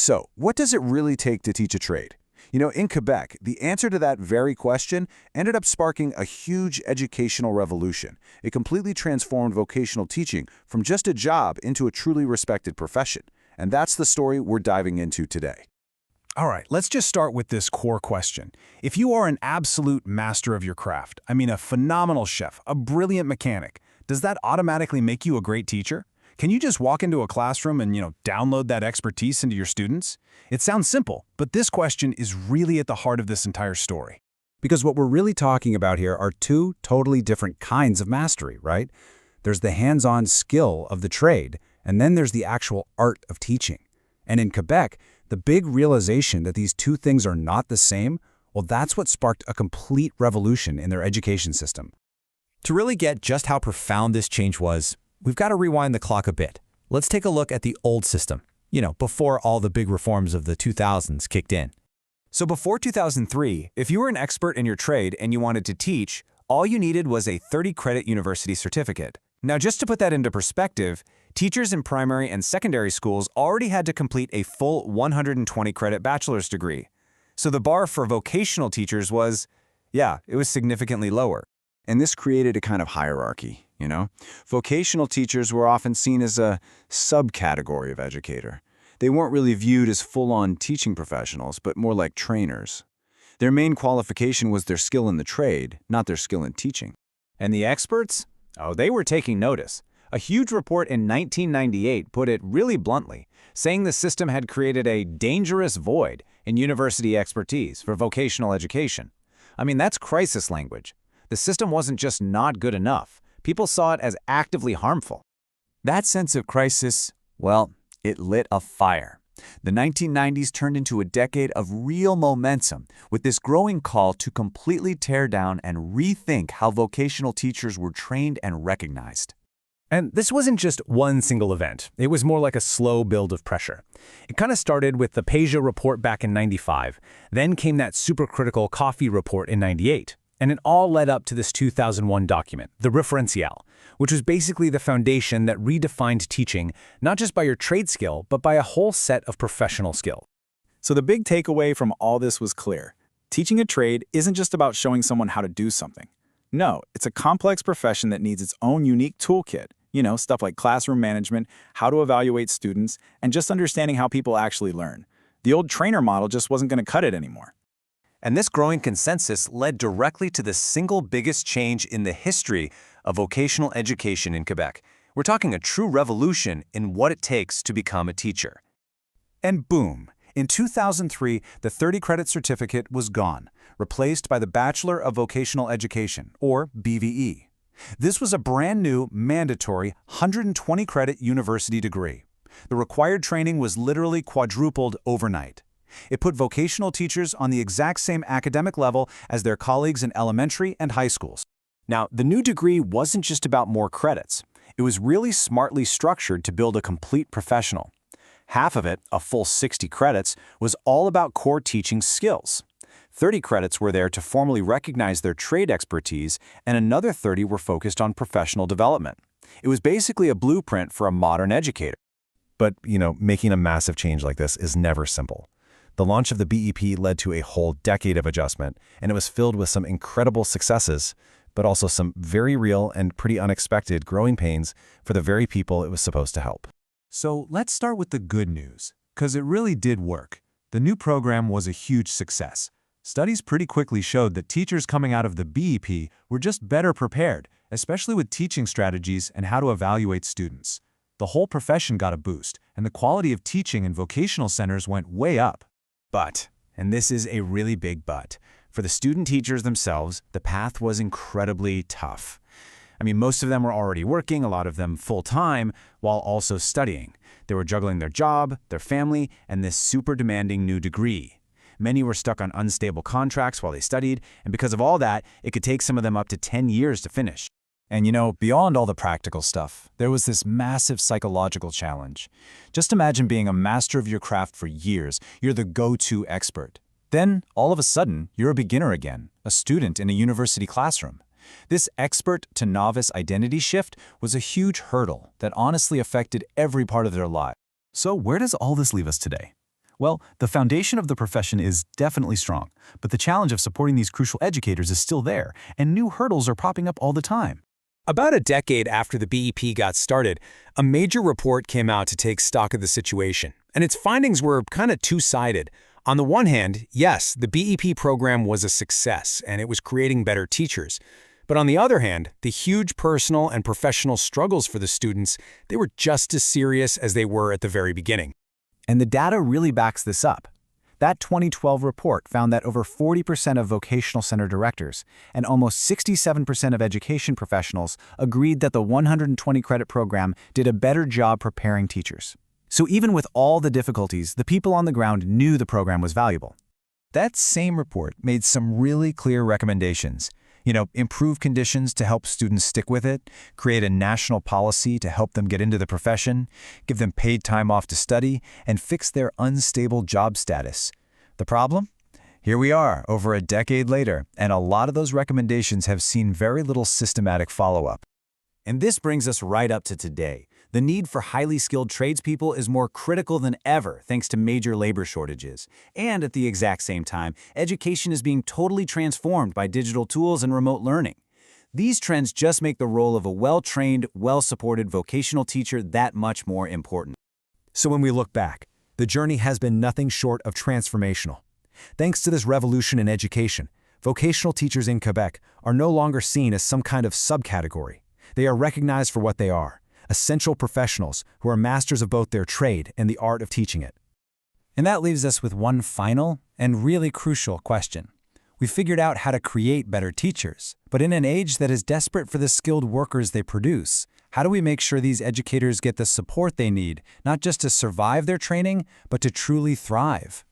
So, what does it really take to teach a trade? In Quebec, the answer to that very question ended up sparking a huge educational revolution. It completely transformed vocational teaching from just a job into a truly respected profession. And that's the story we're diving into today. All right, let's just start with this core question. If you are an absolute master of your craft, a phenomenal chef, a brilliant mechanic, does that automatically make you a great teacher? Can you just walk into a classroom and, download that expertise into your students? It sounds simple, but this question is really at the heart of this entire story. Because what we're really talking about here are two totally different kinds of mastery, right? There's the hands-on skill of the trade, and then there's the actual art of teaching. And in Quebec, the big realization that these two things are not the same, well, that's what sparked a complete revolution in their education system. To really get just how profound this change was, we've got to rewind the clock a bit. Let's take a look at the old system, before all the big reforms of the 2000s kicked in. So before 2003, if you were an expert in your trade and you wanted to teach, all you needed was a 30-credit university certificate. Now, just to put that into perspective, teachers in primary and secondary schools already had to complete a full 120-credit bachelor's degree. So the bar for vocational teachers was, it was significantly lower. And this created a kind of hierarchy, Vocational teachers were often seen as a subcategory of educator. They weren't really viewed as full-on teaching professionals, but more like trainers. Their main qualification was their skill in the trade, not their skill in teaching. And the experts? Oh, they were taking notice. A huge report in 1998 put it really bluntly, saying the system had created a dangerous void in university expertise for vocational education. That's crisis language. The system wasn't just not good enough. People saw it as actively harmful. That sense of crisis, well, it lit a fire. The 1990s turned into a decade of real momentum, with this growing call to completely tear down and rethink how vocational teachers were trained and recognized. And this wasn't just one single event. It was more like a slow build of pressure. It kind of started with the Beaucher report back in '95. Then came that supercritical Coffee report in '98. And it all led up to this 2001 document, the Referentiel, which was basically the foundation that redefined teaching, not just by your trade skill, but by a whole set of professional skills. So the big takeaway from all this was clear. Teaching a trade isn't just about showing someone how to do something. No, it's a complex profession that needs its own unique toolkit. Stuff like classroom management, how to evaluate students, and just understanding how people actually learn. The old trainer model just wasn't going to cut it anymore. And this growing consensus led directly to the single biggest change in the history of vocational education in Quebec. We're talking a true revolution in what it takes to become a teacher. And boom, in 2003, the 30-credit certificate was gone, replaced by the Bachelor of Vocational Education, or BVE. This was a brand new, mandatory 120-credit university degree. The required training was literally quadrupled overnight. It put vocational teachers on the exact same academic level as their colleagues in elementary and high schools. Now, the new degree wasn't just about more credits. It was really smartly structured to build a complete professional. Half of it, a full 60 credits, was all about core teaching skills. 30 credits were there to formally recognize their trade expertise, and another 30 were focused on professional development. It was basically a blueprint for a modern educator. But, making a massive change like this is never simple. The launch of the BEP led to a whole decade of adjustment, and it was filled with some incredible successes, but also some very real and pretty unexpected growing pains for the very people it was supposed to help. So let's start with the good news, because it really did work. The new program was a huge success. Studies pretty quickly showed that teachers coming out of the BEP were just better prepared, especially with teaching strategies and how to evaluate students. The whole profession got a boost, and the quality of teaching in vocational centers went way up. But, and this is a really big but, for the student teachers themselves, the path was incredibly tough. Most of them were already working, a lot of them full-time, while also studying. They were juggling their job, their family, and this super demanding new degree. Many were stuck on unstable contracts while they studied, and because of all that, it could take some of them up to 10 years to finish. And beyond all the practical stuff, there was this massive psychological challenge. Just imagine being a master of your craft for years. You're the go-to expert. Then, all of a sudden, you're a beginner again, a student in a university classroom. This expert-to-novice identity shift was a huge hurdle that honestly affected every part of their life. So where does all this leave us today? Well, the foundation of the profession is definitely strong, but the challenge of supporting these crucial educators is still there, and new hurdles are popping up all the time. About a decade after the BEP got started, a major report came out to take stock of the situation, and its findings were kind of two-sided. On the one hand, yes, the BEP program was a success, and it was creating better teachers. But on the other hand, the huge personal and professional struggles for the students, they were just as serious as they were at the very beginning. And the data really backs this up. That 2012 report found that over 40% of vocational center directors and almost 67% of education professionals agreed that the 120-credit program did a better job preparing teachers. So even with all the difficulties, the people on the ground knew the program was valuable. That same report made some really clear recommendations. Improve conditions to help students stick with it, create a national policy to help them get into the profession, give them paid time off to study, and fix their unstable job status. The problem? Here we are, over a decade later, and a lot of those recommendations have seen very little systematic follow-up. And this brings us right up to today. The need for highly skilled tradespeople is more critical than ever thanks to major labor shortages. And at the exact same time, education is being totally transformed by digital tools and remote learning. These trends just make the role of a well-trained, well-supported vocational teacher that much more important. So when we look back, the journey has been nothing short of transformational. Thanks to this revolution in education, vocational teachers in Quebec are no longer seen as some kind of subcategory. They are recognized for what they are. Essential professionals who are masters of both their trade and the art of teaching it. And that leaves us with one final and really crucial question. We figured out how to create better teachers, but in an age that is desperate for the skilled workers they produce, how do we make sure these educators get the support they need, not just to survive their training, but to truly thrive?